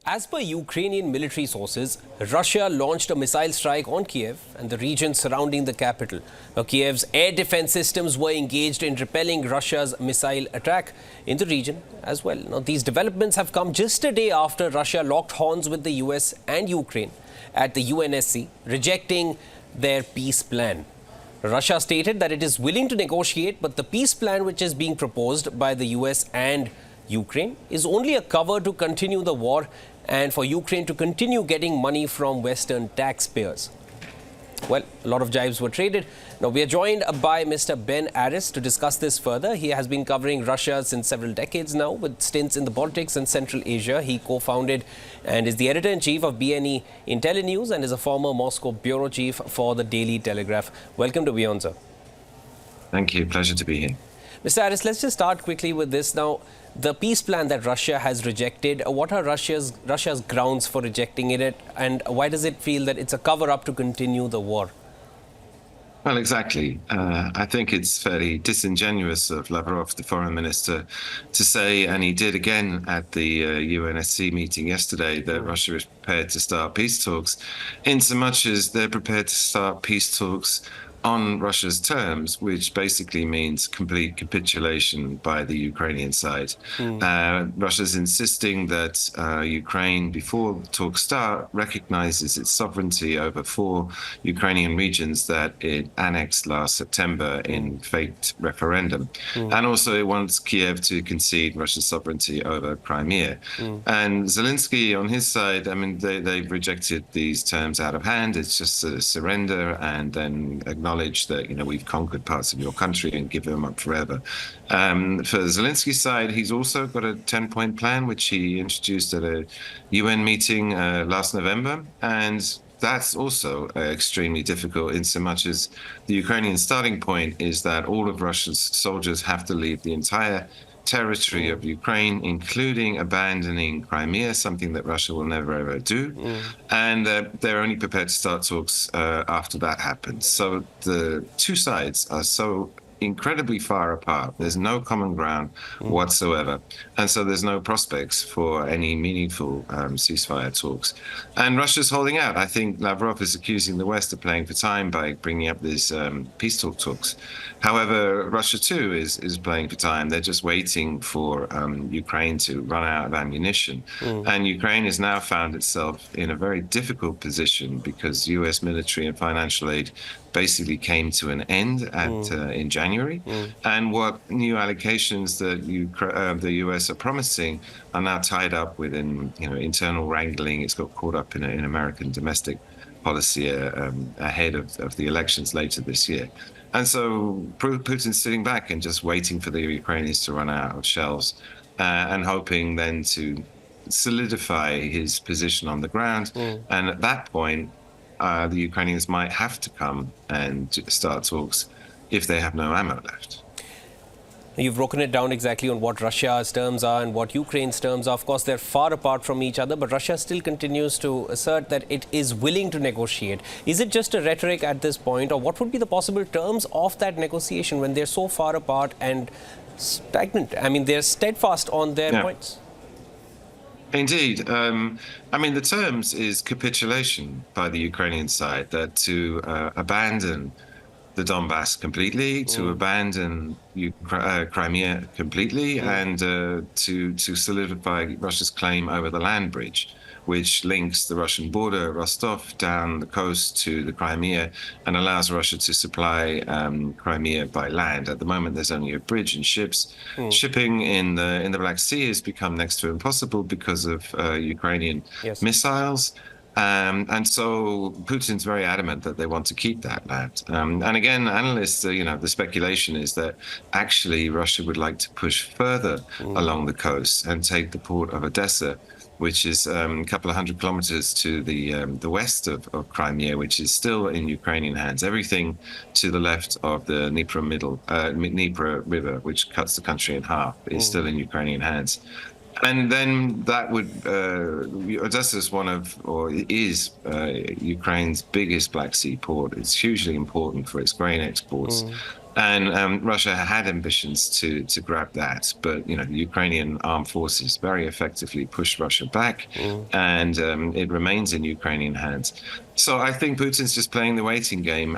As per Ukrainian military sources, Russia launched a missile strike on Kiev and the region surrounding the capital. Now, Kiev's air defense systems were engaged in repelling Russia's missile attack in the region as well. Now, these developments have come just a day after Russia locked horns with the US and Ukraine at the UNSC, rejecting their peace plan. Russia stated that it is willing to negotiate, but the peace plan which is being proposed by the US and Ukraine is only a cover to continue the war and for Ukraine to continue getting money from Western taxpayers. Well, a lot of jibes were traded. Now, we are joined by Mr. Ben Aris to discuss this further. He has been covering Russia since several decades now, with stints in the Baltics and Central Asia. He co-founded and is the editor-in-chief of BNE IntelliNews and is a former Moscow bureau chief for the Daily Telegraph. Welcome to WION, sir. Thank you. Pleasure to be here. Mr. Aris, let's just start quickly with this. Now, the peace plan that Russia has rejected, what are Russia's grounds for rejecting it, and why does it feel that it's a cover-up to continue the war? Well, exactly. I think it's fairly disingenuous of Lavrov, the foreign minister, to say, and he did again at the UNSC meeting yesterday, that Russia is prepared to start peace talks, in so much as they're prepared to start peace talks on Russia's terms, which basically means complete capitulation by the Ukrainian side. Russia's insisting that Ukraine, before talks start, recognizes its sovereignty over 4 Ukrainian regions that it annexed last September in faked referendum. And also it wants Kiev to concede Russia's sovereignty over Crimea. And Zelensky, on his side, I mean, they've rejected these terms out of hand. It's just a surrender and then acknowledge that, you know, we've conquered parts of your country and give them up forever. For Zelensky's side, he's also got a 10-point plan, which he introduced at a UN meeting last November. And that's also extremely difficult in so much as the Ukrainian starting point is that all of Russia's soldiers have to leave the entire territory of Ukraine, including abandoning Crimea, something that Russia will never ever do. And they're only prepared to start talks after that happens. So the two sides are so incredibly far apart. There's no common ground whatsoever. And so there's no prospects for any meaningful ceasefire talks. And Russia's holding out. I think Lavrov is accusing the West of playing for time by bringing up these peace talks. However, Russia too is playing for time. They're just waiting for Ukraine to run out of ammunition. And Ukraine has now found itself in a very difficult position because US military and financial aid basically came to an end in January. And what new allocations that the US are promising are now tied up within, you know, internal wrangling. It's got caught up in American domestic policy ahead of the elections later this year. And so Putin's sitting back and just waiting for the Ukrainians to run out of shells and hoping then to solidify his position on the ground. And at that point, the Ukrainians might have to come and start talks if they have no ammo left. You've broken it down exactly on what Russia's terms are and what Ukraine's terms are. Of course, they're far apart from each other, but Russia still continues to assert that it is willing to negotiate. Is it just a rhetoric at this point, or what would be the possible terms of that negotiation when they're so far apart and stagnant? I mean, they're steadfast on their points. Indeed. I mean, the terms is capitulation by the Ukrainian side, that to abandon the Donbass completely, to abandon Crimea completely, and to solidify Russia's claim over the land bridge, which links the Russian border, Rostov, down the coast to the Crimea and allows Russia to supply Crimea by land. At the moment, there's only a bridge and ships. Shipping in the Black Sea has become next to impossible because of Ukrainian missiles. And so Putin's very adamant that they want to keep that land. And again, analysts, you know, the speculation is that actually Russia would like to push further along the coast and take the port of Odessa, which is a couple of 100 kilometers to the west of Crimea, which is still in Ukrainian hands. Everything to the left of the Dnieper River, which cuts the country in half, is still in Ukrainian hands. And then that would, Odessa is is Ukraine's biggest Black Sea port. It's hugely important for its grain exports. And Russia had ambitions to grab that, but the Ukrainian armed forces very effectively pushed Russia back, and it remains in Ukrainian hands. So I think Putin's just playing the waiting game.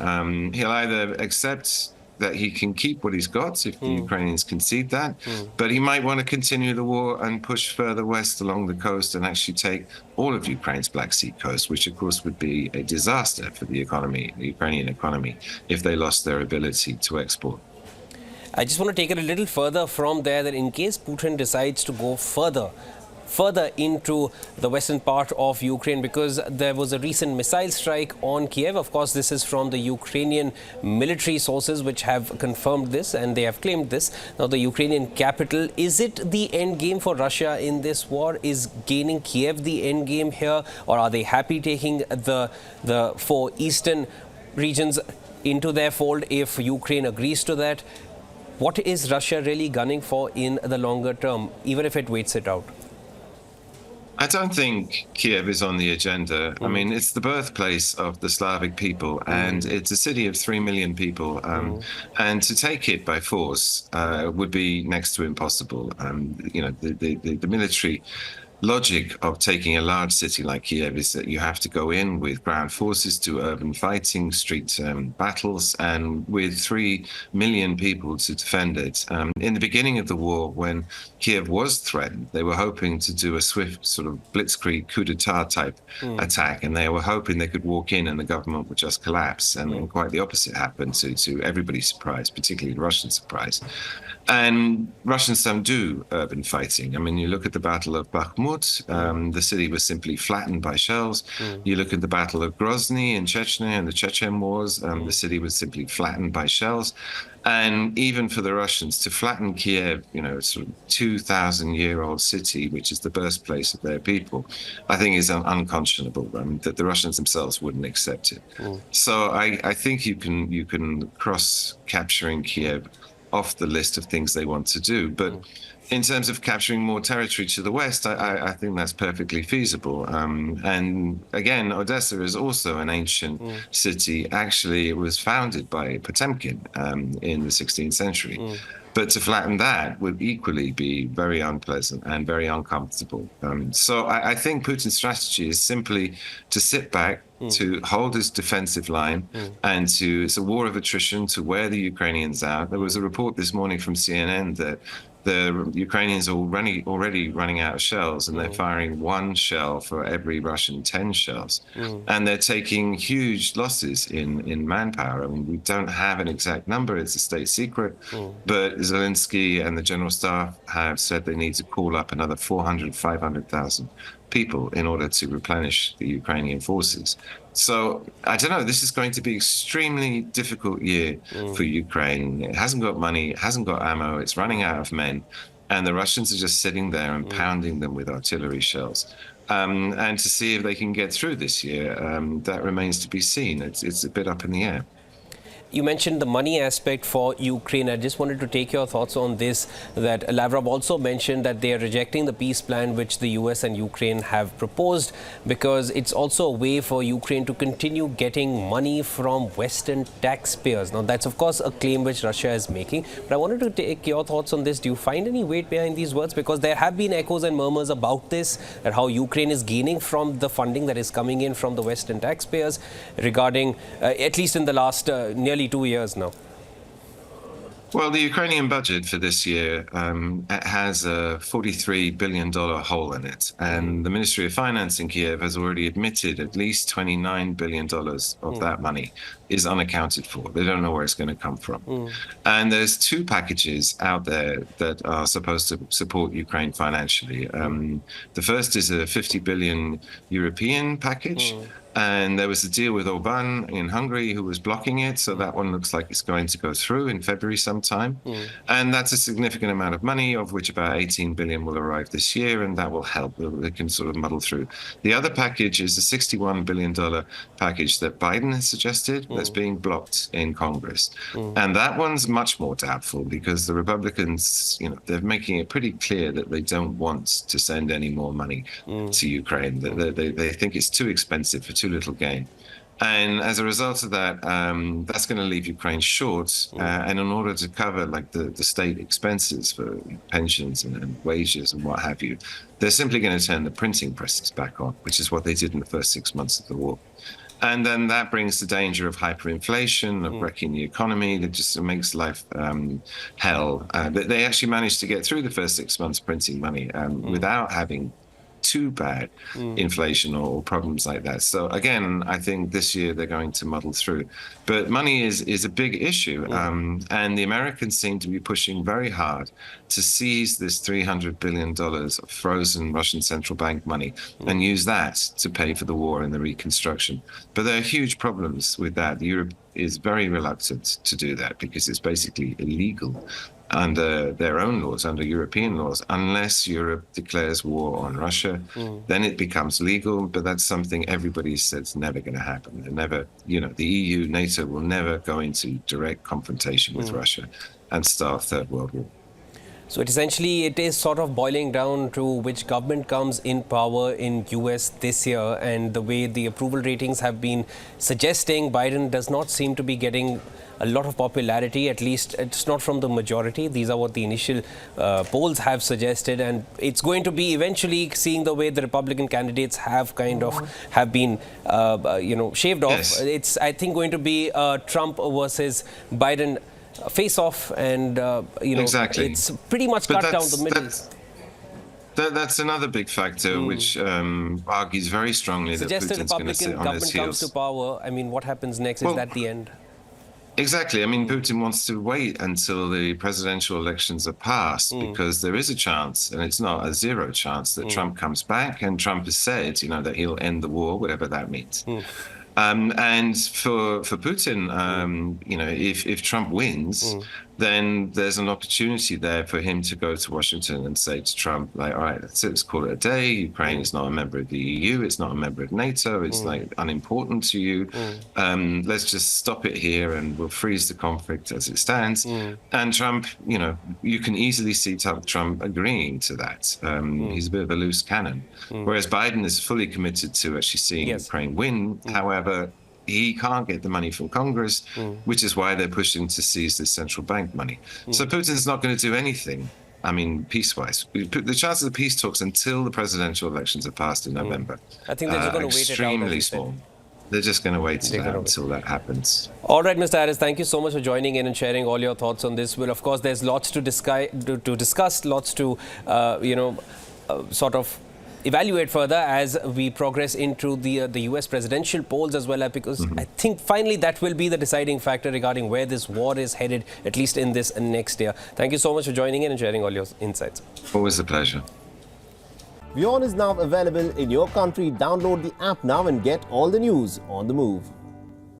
He'll either accept that he can keep what he's got if the Ukrainians concede that, but he might want to continue the war and push further west along the coast and actually take all of Ukraine's Black Sea coast, which of course would be a disaster for the economy, the Ukrainian economy, if they lost their ability to export. I just want to take it a little further from there, that in case Putin decides to go further into the western part of Ukraine, because there was a recent missile strike on Kiev. Of course, this is from the Ukrainian military sources which have confirmed this, and they have claimed this. Now, the Ukrainian capital, is it the end game for Russia in this war? Is gaining Kiev the end game here, or are they happy taking the four eastern regions into their fold if Ukraine agrees to that? What is Russia really gunning for in the longer term, even if it waits it out? I don't think Kiev is on the agenda. I mean, it's the birthplace of the Slavic people, and it's a city of 3 million people. And to take it by force would be next to impossible. The military logic of taking a large city like Kiev is that you have to go in with ground forces, do urban fighting, street battles, and with 3 million people to defend it. In the beginning of the war, when Kiev was threatened, they were hoping to do a swift sort of blitzkrieg coup d'etat type attack, and they were hoping they could walk in and the government would just collapse. And quite the opposite happened, to everybody's surprise, particularly Russian surprise. And Russians don't do urban fighting. I mean, you look at the Battle of Bakhmut, the city was simply flattened by shells. You look at the Battle of Grozny in Chechnya and the Chechen Wars, the city was simply flattened by shells. And even for the Russians to flatten Kiev, sort of 2,000-year-old city, which is the birthplace of their people, I think is unconscionable. That the Russians themselves wouldn't accept it. So I think you can cross capturing Kiev off the list of things they want to do. But in terms of capturing more territory to the west, I think that's perfectly feasible. And again, Odessa is also an ancient city. Actually, it was founded by Potemkin in the 16th century. But to flatten that would equally be very unpleasant and very uncomfortable. So I think Putin's strategy is simply to sit back, to hold his defensive line, and it's a war of attrition to wear the Ukrainians out. There was a report this morning from CNN that the Ukrainians are already running out of shells, and they're firing 1 shell for every Russian 10 shells. And they're taking huge losses in manpower. I mean, we don't have an exact number, it's a state secret, but Zelensky and the general staff have said they need to call up another 400, 500,000 people in order to replenish the Ukrainian forces. So I don't know, this is going to be an extremely difficult year for Ukraine. It hasn't got money, it hasn't got ammo, it's running out of men, and the Russians are just sitting there and pounding them with artillery shells. And to see if they can get through this year, that remains to be seen. It's a bit up in the air. You mentioned the money aspect for Ukraine. I just wanted to take your thoughts on this, that Lavrov also mentioned that they are rejecting the peace plan which the US and Ukraine have proposed, because it's also a way for Ukraine to continue getting money from Western taxpayers. Now, that's of course a claim which Russia is making, but I wanted to take your thoughts on this. Do you find any weight behind these words? Because there have been echoes and murmurs about this, that how Ukraine is gaining from the funding that is coming in from the Western taxpayers regarding, at least in the last nearly 2 years now. Well, the Ukrainian budget for this year has a $43 billion hole in it. And the Ministry of Finance in Kiev has already admitted at least $29 billion of that money is unaccounted for. They don't know where it's going to come from. And there's 2 packages out there that are supposed to support Ukraine financially. The first is a 50 billion European package. And there was a deal with Orban in Hungary who was blocking it. So that one looks like it's going to go through in February sometime. And that's a significant amount of money, of which about 18 billion will arrive this year. And that will help. They can sort of muddle through. The other package is a $61 billion package that Biden has suggested that's being blocked in Congress. And that one's much more doubtful, because the Republicans, they're making it pretty clear that they don't want to send any more money to Ukraine. They think it's too expensive for too little gain. And as a result of that, that's going to leave Ukraine short. And in order to cover like the state expenses for pensions and wages and what have you, they're simply going to turn the printing presses back on, which is what they did in the first 6 months of the war. And then that brings the danger of hyperinflation, of wrecking the economy. That just makes life hell. They actually managed to get through the first 6 months printing money without having too bad inflation or problems like that. So again, I think this year they're going to muddle through. But money is a big issue. And the Americans seem to be pushing very hard to seize this $300 billion of frozen Russian central bank money and use that to pay for the war and the reconstruction. But there are huge problems with that. Europe is very reluctant to do that because it's basically illegal under their own laws, under European laws. Unless Europe declares war on Russia, then it becomes legal. But that's something everybody says never going to happen. They're never, the EU, NATO will never go into direct confrontation with Russia and start a third world war. So it is sort of boiling down to which government comes in power in US this year, and the way the approval ratings have been suggesting, Biden does not seem to be getting a lot of popularity, at least it's not from the majority. These are what the initial polls have suggested, and it's going to be eventually, seeing the way the Republican candidates have been shaved off. Yes. It's, I think, going to be Trump versus Biden face-off, and Exactly. it's pretty much cut down the middle. That's another big factor which argues very strongly that Suggested Putin's going to sit Republican on his government comes heels. to power. I mean, what happens next? Is that the end? Exactly. I mean, Putin wants to wait until the presidential elections are passed because there is a chance, and it's not a zero chance, that Trump comes back. And Trump has said, that he'll end the war, whatever that means. And for Putin, if Trump wins, then there's an opportunity there for him to go to Washington and say to Trump, like, all right, that's it, let's call it a day. Ukraine is not a member of the EU. It's not a member of NATO. It's like unimportant to you. Let's just stop it here and we'll freeze the conflict as it stands. And Trump, you can easily see Trump agreeing to that. He's a bit of a loose cannon. Whereas Biden is fully committed to actually seeing Ukraine win. However, he can't get the money from Congress, which is why they're pushing to seize this central bank money. So Putin's not going to do anything, peace-wise. The chances of peace talks until the presidential elections are passed in November, I think they're just going to wait it out. Extremely small. They're just going to wait until that happens. All right, Mr. Harris, thank you so much for joining in and sharing all your thoughts on this. Well, of course, there's lots to discuss, lots to, sort of evaluate further as we progress into the US presidential polls as well, because I think finally that will be the deciding factor regarding where this war is headed, at least in this next year. Thank you so much for joining in and sharing all your insights. Always a pleasure. WION is now available in your country. Download the app now and get all the news on the move.